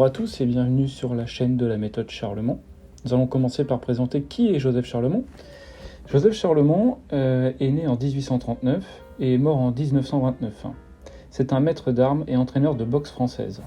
Bonjour à tous et bienvenue sur la chaîne de la méthode Charlemont. Nous allons commencer par présenter qui est Joseph Charlemont. Joseph Charlemont est né en 1839 et est mort en 1929. C'est un maître d'armes et entraîneur de boxe française.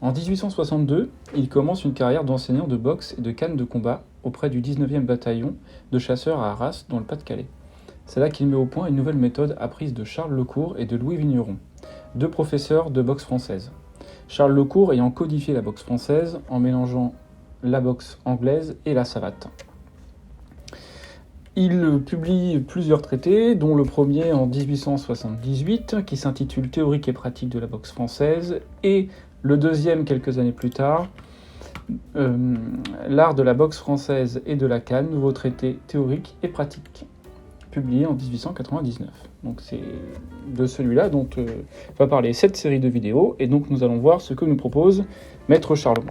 En 1862, il commence une carrière d'enseignant de boxe et de canne de combat auprès du 19e bataillon de chasseurs à Arras, dans le Pas-de-Calais. C'est là qu'il met au point une nouvelle méthode apprise de Charles Lecourt et de Louis Vigneron, deux professeurs de boxe française. Charles Lecourt ayant codifié la boxe française en mélangeant la boxe anglaise et la savate. Il publie plusieurs traités, dont le premier en 1878, qui s'intitule Théorique et pratique de la boxe française, et le deuxième quelques années plus tard, L'art de la boxe française et de la canne, nouveau traité théorique et pratique, publié en 1899. Donc c'est de celui-là dont va parler cette série de vidéos, et donc nous allons voir ce que nous propose Maître Charlemont.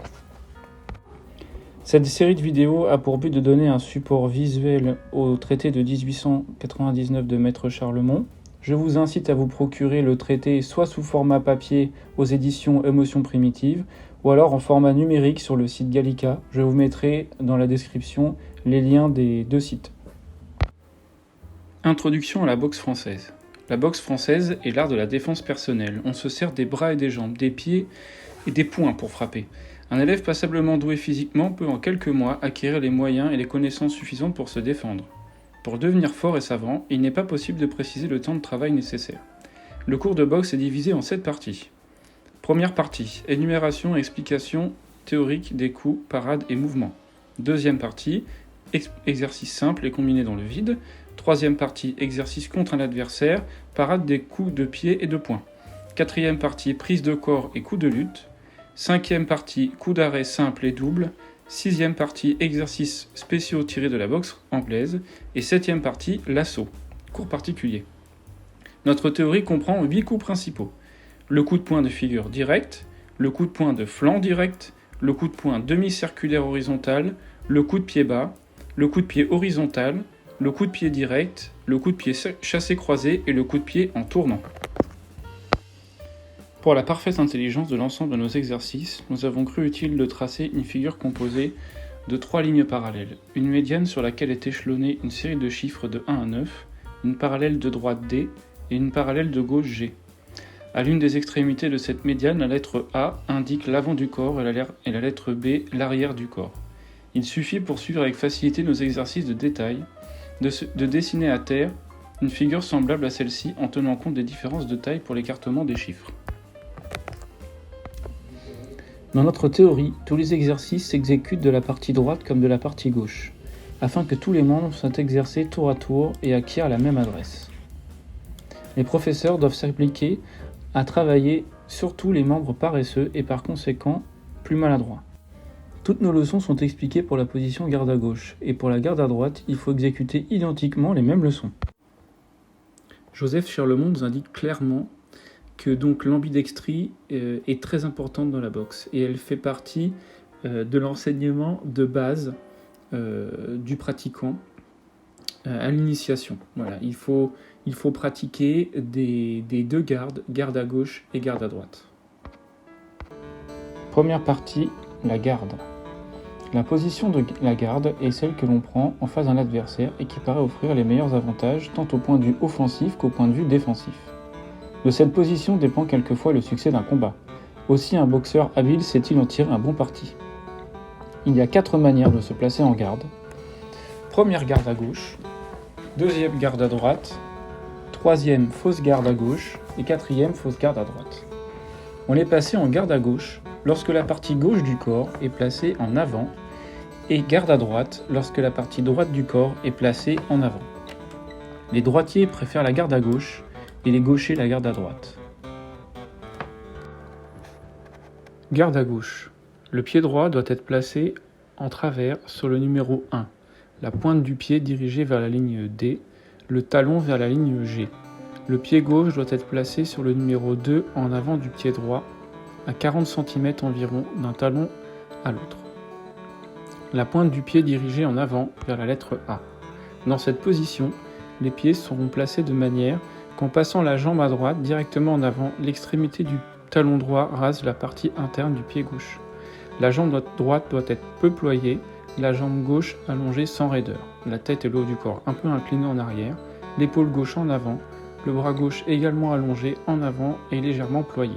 Cette série de vidéos a pour but de donner un support visuel au traité de 1899 de Maître Charlemont. Je vous incite à vous procurer le traité soit sous format papier aux éditions Émotions Primitives, ou alors en format numérique sur le site Gallica. Je vous mettrai dans la description les liens des deux sites. Introduction à la boxe française. La boxe française est l'art de la défense personnelle. On se sert des bras et des jambes, des pieds et des poings pour frapper. Un élève passablement doué physiquement peut en quelques mois acquérir les moyens et les connaissances suffisantes pour se défendre. Pour devenir fort et savant, il n'est pas possible de préciser le temps de travail nécessaire. Le cours de boxe est divisé en 7 parties. Première partie, énumération et explication théorique des coups, parades et mouvements. Deuxième partie, exercice simple et combiné dans le vide. Troisième partie, exercice contre un adversaire, parade des coups de pied et de poing. Quatrième partie, prise de corps et coups de lutte. Cinquième partie, coups d'arrêt simple et double. Sixième partie, exercices spéciaux tirés de la boxe anglaise. Et septième partie, l'assaut, cours particulier. Notre théorie comprend 8 coups principaux. Le coup de poing de figure directe, le coup de poing de flanc direct, le coup de poing demi-circulaire horizontal, le coup de pied bas, le coup de pied horizontal, le coup de pied direct, le coup de pied chassé croisé et le coup de pied en tournant. Pour la parfaite intelligence de l'ensemble de nos exercices, nous avons cru utile de tracer une figure composée de 3 lignes parallèles, une médiane sur laquelle est échelonnée une série de chiffres de 1 à 9, une parallèle de droite D et une parallèle de gauche G. À l'une des extrémités de cette médiane, la lettre A indique l'avant du corps et la lettre B l'arrière du corps. Il suffit pour suivre avec facilité nos exercices de détail de dessiner à terre une figure semblable à celle-ci en tenant compte des différences de taille pour l'écartement des chiffres. Dans notre théorie, tous les exercices s'exécutent de la partie droite comme de la partie gauche, afin que tous les membres soient exercés tour à tour et acquièrent la même adresse. Les professeurs doivent s'appliquer à travailler surtout les membres paresseux et par conséquent plus maladroits. Toutes nos leçons sont expliquées pour la position garde à gauche, et pour la garde à droite, il faut exécuter identiquement les mêmes leçons. Joseph Charlemont nous indique clairement que donc l'ambidextrie est très importante dans la boxe, et elle fait partie de l'enseignement de base du pratiquant à l'initiation. Voilà, il faut pratiquer des deux gardes, garde à gauche et garde à droite. Première partie, la garde. La position de la garde est celle que l'on prend en face d'un adversaire et qui paraît offrir les meilleurs avantages tant au point de vue offensif qu'au point de vue défensif. De cette position dépend quelquefois le succès d'un combat. Aussi un boxeur habile sait-il en tirer un bon parti. Il y a 4 manières de se placer en garde. Première garde à gauche, deuxième garde à droite, troisième fausse garde à gauche et quatrième fausse garde à droite. On est placé en garde à gauche lorsque la partie gauche du corps est placée en avant et garde à droite lorsque la partie droite du corps est placée en avant. Les droitiers préfèrent la garde à gauche et les gauchers la garde à droite. Garde à gauche. Le pied droit doit être placé en travers sur le numéro 1, la pointe du pied dirigée vers la ligne D, le talon vers la ligne G. Le pied gauche doit être placé sur le numéro 2 en avant du pied droit, à 40 cm environ d'un talon à l'autre. La pointe du pied dirigée en avant vers la lettre A. Dans cette position, les pieds seront placés de manière qu'en passant la jambe à droite directement en avant, l'extrémité du talon droit rase la partie interne du pied gauche. La jambe droite doit être peu ployée, la jambe gauche allongée sans raideur, la tête et le haut du corps un peu inclinés en arrière, l'épaule gauche en avant, le bras gauche également allongé en avant et légèrement ployé.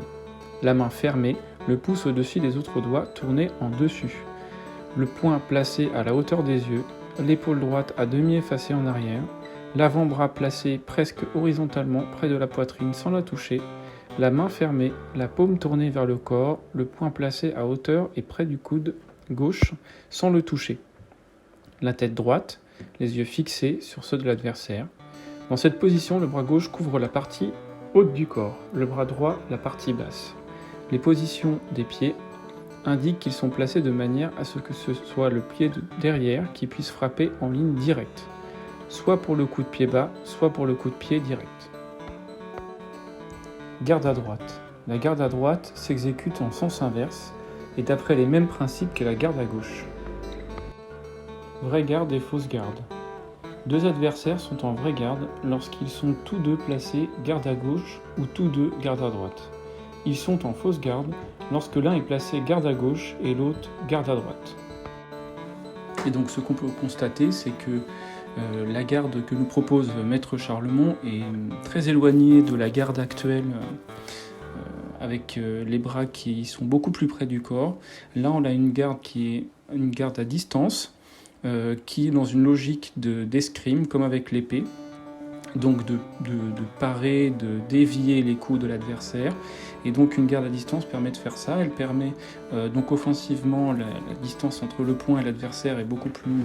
La main fermée, le pouce au-dessus des autres doigts tourné en dessus. Le poing placé à la hauteur des yeux, l'épaule droite à demi effacée en arrière, l'avant-bras placé presque horizontalement près de la poitrine sans la toucher, la main fermée, la paume tournée vers le corps, le poing placé à hauteur et près du coude gauche sans le toucher. La tête droite, les yeux fixés sur ceux de l'adversaire. Dans cette position, le bras gauche couvre la partie haute du corps, le bras droit la partie basse. Les positions des pieds indiquent qu'ils sont placés de manière à ce que ce soit le pied derrière qui puisse frapper en ligne directe, soit pour le coup de pied bas, soit pour le coup de pied direct. Garde à droite. La garde à droite s'exécute en sens inverse et d'après les mêmes principes que la garde à gauche. Vraie garde et fausse garde. Deux adversaires sont en vraie garde lorsqu'ils sont tous deux placés garde à gauche ou tous deux garde à droite. Ils sont en fausse garde lorsque l'un est placé garde à gauche et l'autre garde à droite. Et donc ce qu'on peut constater, c'est que la garde que nous propose Maître Charlemont est très éloignée de la garde actuelle avec les bras qui sont beaucoup plus près du corps. Là, on a une garde qui est une garde à distance, qui est dans une logique d'escrime, comme avec l'épée. Donc de parer, de dévier les coups de l'adversaire. Et donc une garde à distance permet de faire ça. Elle permet donc offensivement, la distance entre le point et l'adversaire est beaucoup plus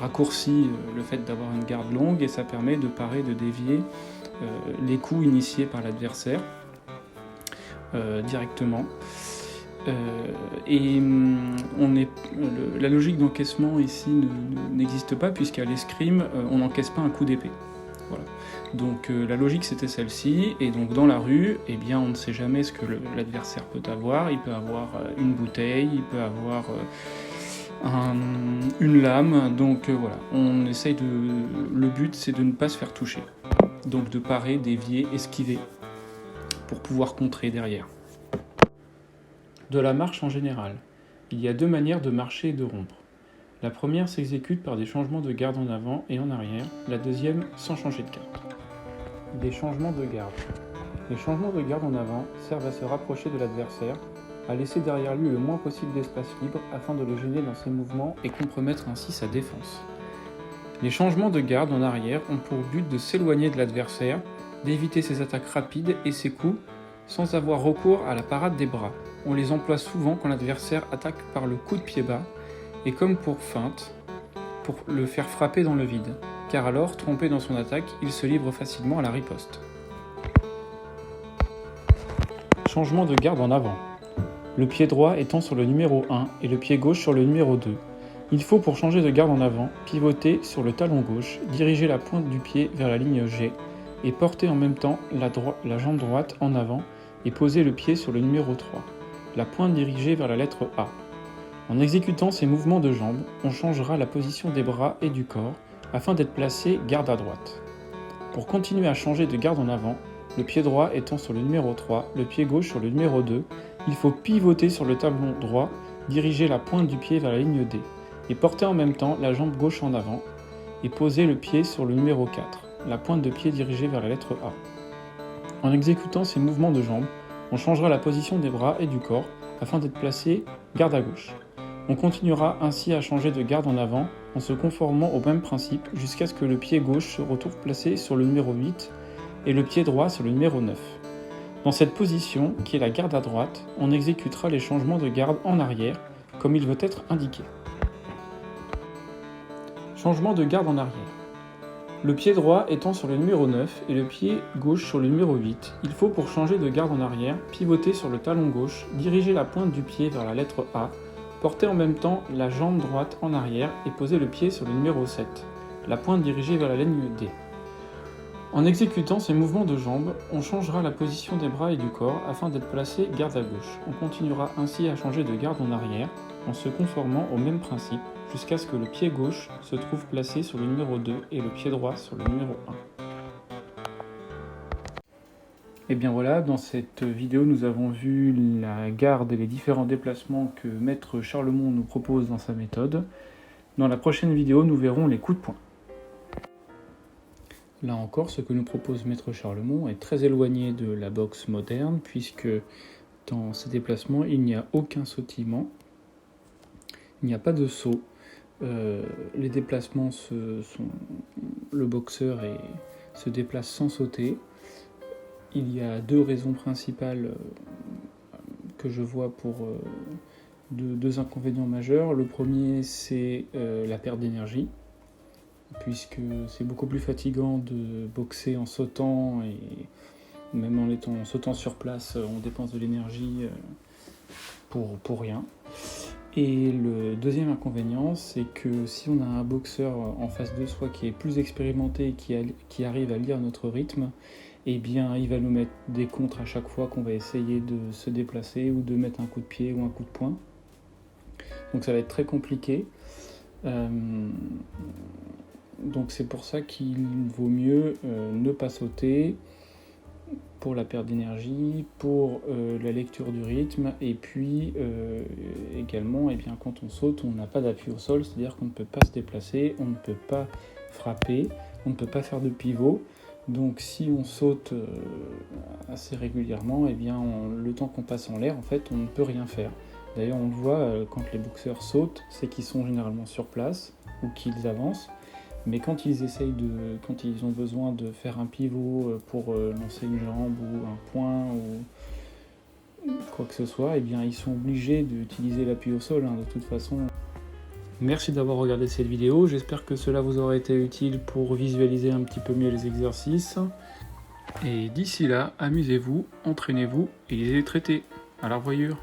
raccourcie, le fait d'avoir une garde longue, et ça permet de parer, de dévier les coups initiés par l'adversaire directement. La logique d'encaissement ici n'existe pas, puisqu'à l'escrime, on n'encaisse pas un coup d'épée. Voilà. Donc la logique c'était celle-ci, et donc dans la rue, eh bien, on ne sait jamais ce que l'adversaire peut avoir. Il peut avoir une bouteille, il peut avoir une lame, donc voilà. On essaye le but c'est de ne pas se faire toucher. Donc de parer, dévier, esquiver, pour pouvoir contrer derrière. De la marche en général. Il y a deux manières de marcher et de rompre. La première s'exécute par des changements de garde en avant et en arrière, la deuxième sans changer de garde. Des changements de garde. Les changements de garde en avant servent à se rapprocher de l'adversaire, à laisser derrière lui le moins possible d'espace libre afin de le gêner dans ses mouvements et compromettre ainsi sa défense. Les changements de garde en arrière ont pour but de s'éloigner de l'adversaire, d'éviter ses attaques rapides et ses coups sans avoir recours à la parade des bras. On les emploie souvent quand l'adversaire attaque par le coup de pied bas et comme pour feinte, pour le faire frapper dans le vide, car alors, trompé dans son attaque, il se livre facilement à la riposte. Changement de garde en avant. Le pied droit étant sur le numéro 1 et le pied gauche sur le numéro 2. Il faut, pour changer de garde en avant, pivoter sur le talon gauche, diriger la pointe du pied vers la ligne G et porter en même temps la jambe droite en avant et poser le pied sur le numéro 3, la pointe dirigée vers la lettre A. En exécutant ces mouvements de jambes, on changera la position des bras et du corps afin d'être placé garde à droite. Pour continuer à changer de garde en avant, le pied droit étant sur le numéro 3, le pied gauche sur le numéro 2, il faut pivoter sur le talon droit, diriger la pointe du pied vers la ligne D, et porter en même temps la jambe gauche en avant, et poser le pied sur le numéro 4, la pointe de pied dirigée vers la lettre A. En exécutant ces mouvements de jambes, on changera la position des bras et du corps afin d'être placé garde à gauche. On continuera ainsi à changer de garde en avant en se conformant au même principe jusqu'à ce que le pied gauche se retrouve placé sur le numéro 8 et le pied droit sur le numéro 9. Dans cette position, qui est la garde à droite, on exécutera les changements de garde en arrière, comme il veut être indiqué. Changement de garde en arrière. Le pied droit étant sur le numéro 9 et le pied gauche sur le numéro 8, il faut, pour changer de garde en arrière, pivoter sur le talon gauche, diriger la pointe du pied vers la lettre A, porter en même temps la jambe droite en arrière et poser le pied sur le numéro 7, la pointe dirigée vers la ligne D. En exécutant ces mouvements de jambes, on changera la position des bras et du corps afin d'être placé garde à gauche. On continuera ainsi à changer de garde en arrière en se conformant au même principe jusqu'à ce que le pied gauche se trouve placé sur le numéro 2 et le pied droit sur le numéro 1. Et bien voilà, dans cette vidéo, nous avons vu la garde et les différents déplacements que Maître Charlemont nous propose dans sa méthode. Dans la prochaine vidéo, nous verrons les coups de poing. Là encore, ce que nous propose Maître Charlemont est très éloigné de la boxe moderne, puisque dans ces déplacements, il n'y a aucun sautillement, il n'y a pas de saut. Les déplacements le boxeur se déplace sans sauter. Il y a deux raisons principales que je vois pour deux inconvénients majeurs. Le premier, c'est la perte d'énergie, puisque c'est beaucoup plus fatigant de boxer en sautant, et même en sautant sur place, on dépense de l'énergie pour rien. Et le deuxième inconvénient, c'est que si on a un boxeur en face de soi qui est plus expérimenté et qui arrive à lire notre rythme, eh bien il va nous mettre des contres à chaque fois qu'on va essayer de se déplacer ou de mettre un coup de pied ou un coup de poing. Donc ça va être très compliqué. Donc c'est pour ça qu'il vaut mieux ne pas sauter, pour la perte d'énergie, pour la lecture du rythme, et puis également, eh bien, quand on saute, on n'a pas d'appui au sol, c'est-à-dire qu'on ne peut pas se déplacer, on ne peut pas frapper, on ne peut pas faire de pivot. Donc si on saute assez régulièrement, eh bien, le temps qu'on passe en l'air, en fait, on ne peut rien faire. D'ailleurs, on le voit, quand les boxeurs sautent, c'est qu'ils sont généralement sur place ou qu'ils avancent. Mais quand ils ont besoin de faire un pivot pour lancer une jambe ou un poing ou quoi que ce soit, eh bien ils sont obligés d'utiliser l'appui au sol, de toute façon. Merci d'avoir regardé cette vidéo, j'espère que cela vous aura été utile pour visualiser un petit peu mieux les exercices. Et d'ici là, amusez-vous, entraînez-vous et lisez les traités. À la revoyure.